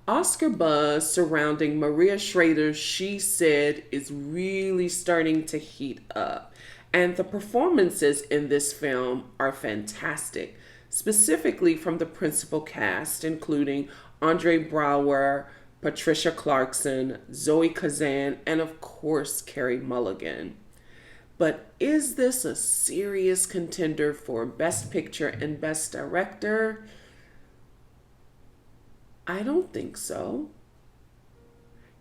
Oscar buzz surrounding Maria Schrader's She Said is really starting to heat up. And the performances in this film are fantastic, specifically from the principal cast, including Andre Braugher, Patricia Clarkson, Zoe Kazan, and of course, Carey Mulligan. But is this a serious contender for Best Picture and Best Director? I don't think so.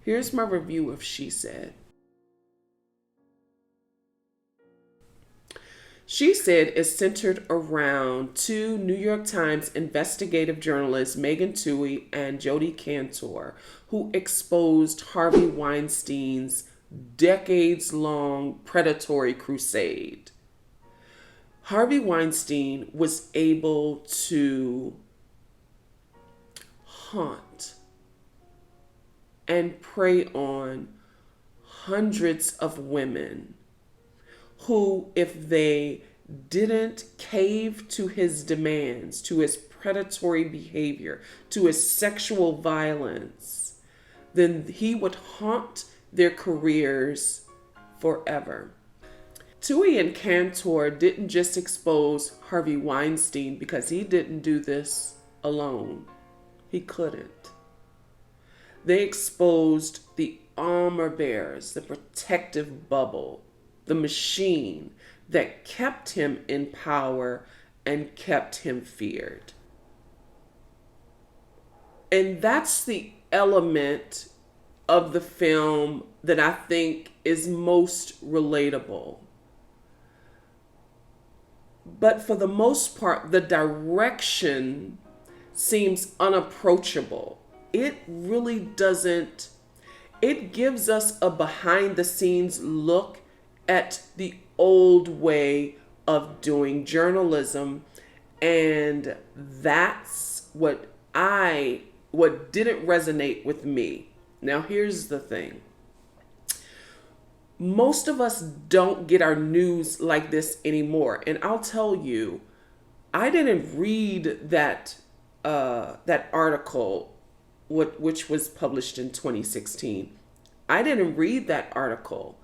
Here's my review of She Said. She Said is centered around two New York Times investigative journalists, Megan Twohey and Jodi Kantor, who exposed Harvey Weinstein's decades long predatory crusade. Harvey Weinstein was able to haunt and prey on hundreds of women who, if they didn't cave to his demands, to his predatory behavior, to his sexual violence, then he would haunt their careers forever. Twohey and Kantor didn't just expose Harvey Weinstein because he didn't do this alone. He couldn't. They exposed the armor bearers, the protective bubble, the machine that kept him in power and kept him feared. And that's the element of the film that I think is most relatable. But for the most part, the direction seems unapproachable. It really doesn't, it gives us a behind the scenes look at the old way of doing journalism. And that's what didn't resonate with me. Now, here's the thing. Most of us don't get our news like this anymore. And I'll tell you, I didn't read that article, which was published in 2016. I didn't read that article.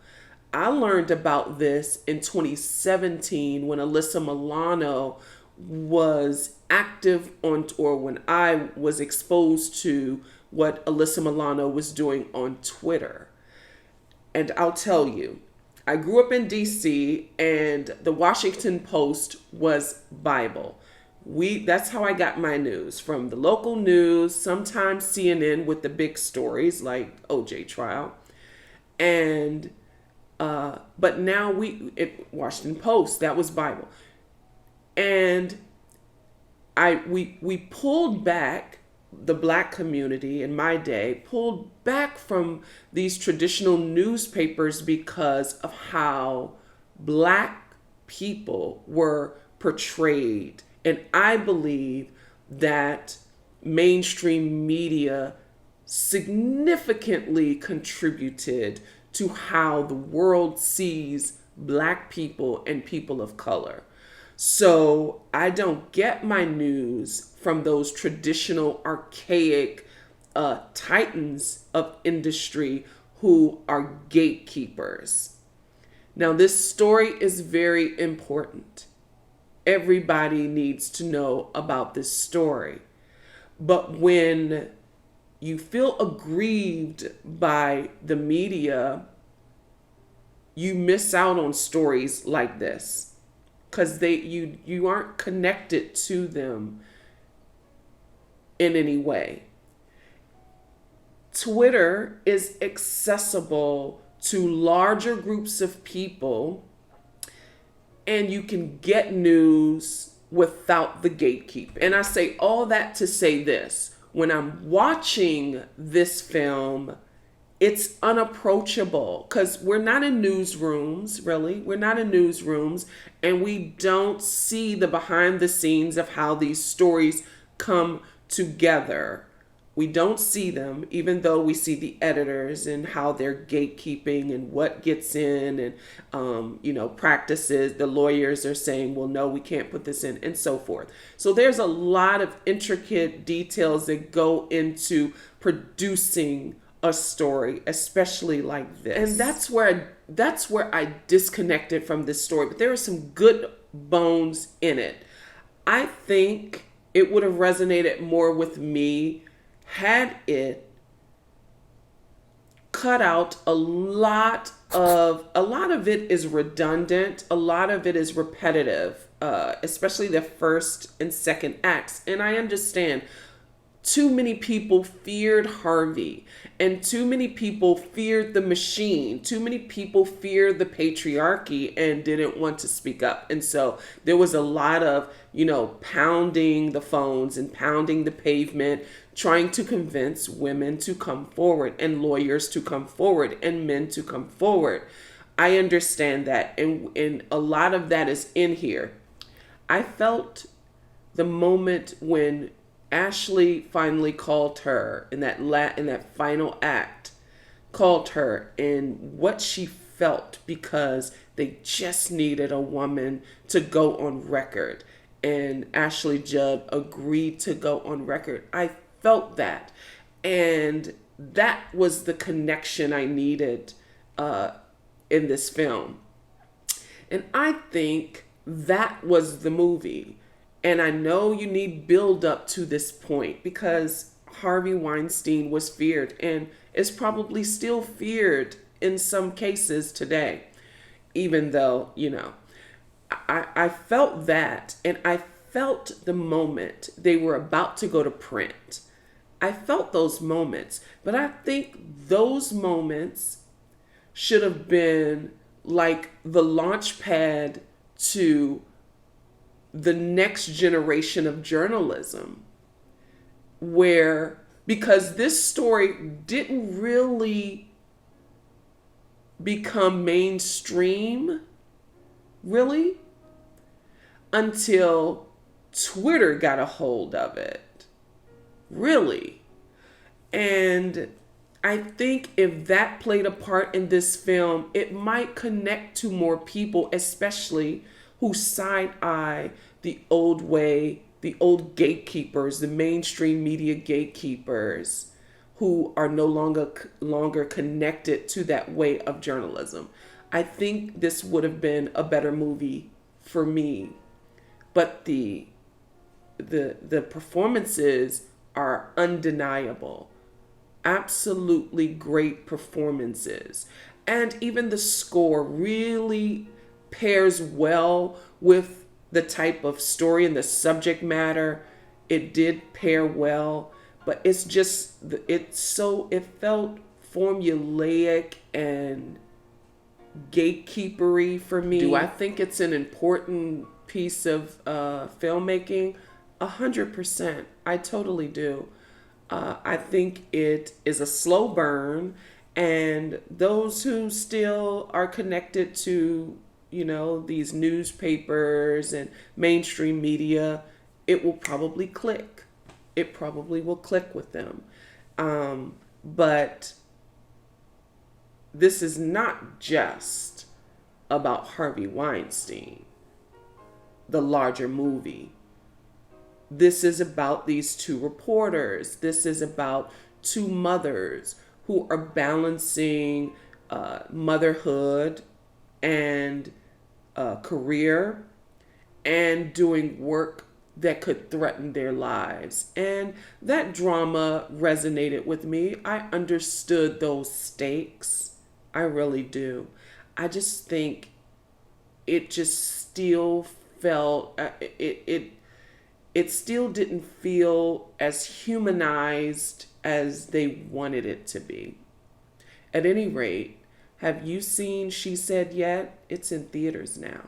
I learned about this in 2017 when Alyssa Milano was active on, or when I was exposed to what Alyssa Milano was doing on Twitter. And I'll tell you, I grew up in DC and the Washington Post was Bible. That's how I got my news, from the local news, sometimes CNN with the big stories like OJ trial. And but now Washington Post, that was Bible. And we pulled back, the Black community in my day pulled back from these traditional newspapers because of how Black people were portrayed. And I believe that mainstream media significantly contributed to how the world sees Black people and people of color. So I don't get my news from those traditional archaic titans of industry who are gatekeepers. Now, this story is very important. Everybody needs to know about this story. But when you feel aggrieved by the media, you miss out on stories like this because you aren't connected to them in any way. Twitter is accessible to larger groups of people, and you can get news without the gatekeeper. And I say all that to say this. When I'm watching this film, it's unapproachable because we're not in newsrooms, really. We're not in newsrooms, and we don't see the behind the scenes of how these stories come together. We don't see them, even though we see the editors and how they're gatekeeping and what gets in, and practices. The lawyers are saying, well, no, we can't put this in, and so forth. So there's a lot of intricate details that go into producing a story, especially like this. And that's where I disconnected from this story. But there are some good bones in it. I think it would have resonated more with me had it cut out a lot of it is redundant, a lot of it is repetitive, especially the first and second acts. And I understand too many people feared Harvey, and too many people feared the machine. Too many people feared the patriarchy and didn't want to speak up. And so there was a lot of, pounding the phones and pounding the pavement, trying to convince women to come forward and lawyers to come forward and men to come forward. I understand that. And a lot of that is in here. I felt the moment when Ashley finally called her in that final act, called her, and what she felt, because they just needed a woman to go on record, and Ashley Judd agreed to go on record. I felt that, and that was the connection I needed in this film, and I think that was the movie. And I know you need build up to this point because Harvey Weinstein was feared and is probably still feared in some cases today, even though, I felt that, and I felt the moment they were about to go to print. I felt those moments, but I think those moments should have been like the launch pad to the next generation of journalism, because this story didn't really become mainstream, really, until Twitter got a hold of it, really. And I think if that played a part in this film, it might connect to more people, especially who side-eye the old way, the old gatekeepers, the mainstream media gatekeepers, who are no longer connected to that way of journalism. I think this would have been a better movie for me. But the performances are undeniable. Absolutely great performances. And even the score really pairs well with the type of story and the subject matter. It did pair well, but it felt formulaic and gatekeepery for me. Do I think it's an important piece of filmmaking? 100%. I totally do. I think it is a slow burn, and those who still are connected to these newspapers and mainstream media, it will probably click. It probably will click with them. But this is not just about Harvey Weinstein, the larger movie. This is about these two reporters. This is about two mothers who are balancing motherhood and career and doing work that could threaten their lives. And that drama resonated with me. I understood those stakes. I really do. I just think it just still felt, it still didn't feel as humanized as they wanted it to be. At any rate, have you seen She Said yet? It's in theaters now.